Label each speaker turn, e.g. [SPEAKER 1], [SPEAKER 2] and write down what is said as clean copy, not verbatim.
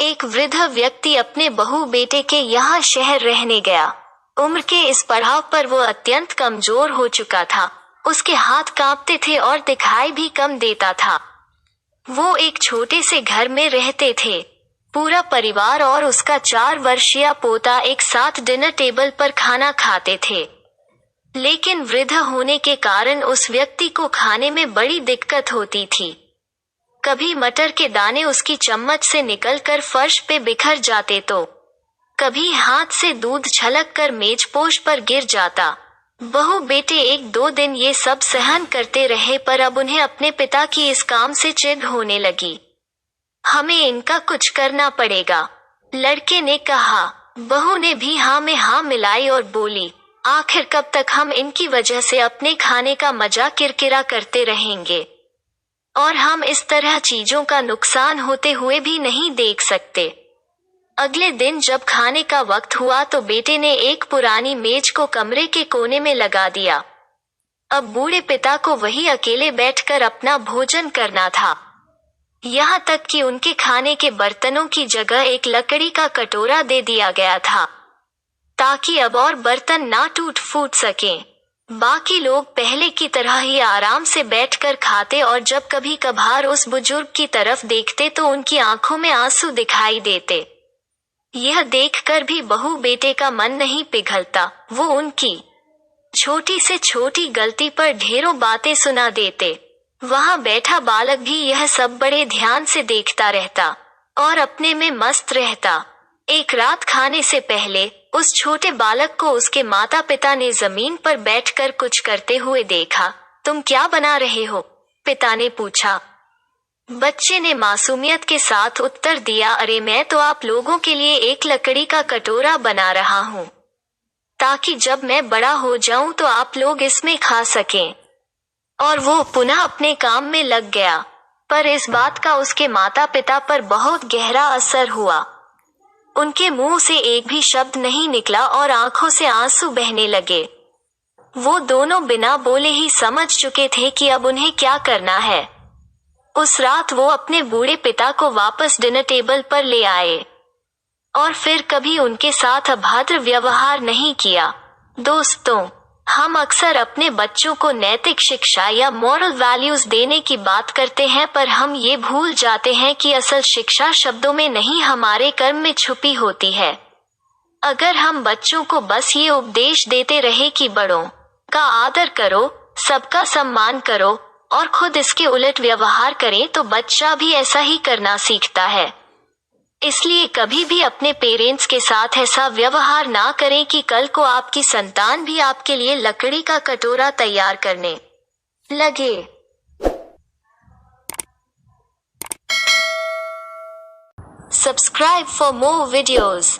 [SPEAKER 1] एक वृद्ध व्यक्ति अपने बहू बेटे के यहाँ शहर रहने गया। उम्र के इस पड़ाव पर वो अत्यंत कमजोर हो चुका था। उसके हाथ कांपते थे और दिखाई भी कम देता था। वो एक छोटे से घर में रहते थे। पूरा परिवार और उसका 4 वर्षीय पोता एक साथ डिनर टेबल पर खाना खाते थे। लेकिन वृद्ध होने के कारण उस व्यक्ति को खाने में बड़ी दिक्कत होती थी। कभी मटर के दाने उसकी चम्मच से निकलकर फर्श पे बिखर जाते तो कभी हाथ से दूध छलक कर मेजपोश पर गिर जाता। बहू बेटे 1-2 दिन ये सब सहन करते रहे, पर अब उन्हें अपने पिता की इस काम से चिढ़ होने लगी। हमें इनका कुछ करना पड़ेगा, लड़के ने कहा। बहू ने भी हाँ में हाँ मिलाई और बोली, आखिर कब तक हम इनकी वजह से अपने खाने का मजा किरकिरा करते रहेंगे, और हम इस तरह चीजों का नुकसान होते हुए भी नहीं देख सकते। अगले दिन जब खाने का वक्त हुआ तो बेटे ने एक पुरानी मेज को कमरे के कोने में लगा दिया। अब बूढ़े पिता को वही अकेले बैठकर अपना भोजन करना था। यहाँ तक कि उनके खाने के बर्तनों की जगह एक लकड़ी का कटोरा दे दिया गया था, ताकि अब और बर्तन ना टूट फूट सकें। बाकी लोग पहले की तरह ही आराम से बैठकर खाते, और जब कभी कभार उस बुजुर्ग की तरफ देखते तो उनकी आंखों में आंसू दिखाई देते। यह देखकर भी बहू बेटे का मन नहीं पिघलता। वो उनकी छोटी से छोटी गलती पर ढेरों बातें सुना देते। वहां बैठा बालक भी यह सब बड़े ध्यान से देखता रहता और अपने में मस्त रहता। एक रात खाने से पहले उस छोटे बालक को उसके माता पिता ने जमीन पर बैठकर कुछ करते हुए देखा। तुम क्या बना रहे हो? पिता ने पूछा। बच्चे ने मासूमियत के साथ उत्तर दिया, अरे मैं तो आप लोगों के लिए एक लकड़ी का कटोरा बना रहा हूँ, ताकि जब मैं बड़ा हो जाऊं तो आप लोग इसमें खा सकें। और वो पुनः अपने काम में लग गया। पर इस बात का उसके माता पिता पर बहुत गहरा असर हुआ। उनके मुंह से एक भी शब्द नहीं निकला और आंखों से आंसू बहने लगे। वो दोनों बिना बोले ही समझ चुके थे कि अब उन्हें क्या करना है। उस रात वो अपने बूढ़े पिता को वापस डिनर टेबल पर ले आए और फिर कभी उनके साथ अभद्र व्यवहार नहीं किया। दोस्तों, हम अक्सर अपने बच्चों को नैतिक शिक्षा या मॉरल वैल्यूज देने की बात करते हैं, पर हम ये भूल जाते हैं कि असल शिक्षा शब्दों में नहीं, हमारे कर्म में छुपी होती है। अगर हम बच्चों को बस ये उपदेश देते रहे कि बड़ों का आदर करो, सबका सम्मान करो और खुद इसके उलट व्यवहार करें, तो बच्चा भी ऐसा ही करना सीखता है। इसलिए कभी भी अपने पेरेंट्स के साथ ऐसा व्यवहार ना करें कि कल को आपकी संतान भी आपके लिए लकड़ी का कटोरा तैयार करने लगे। Subscribe for more videos.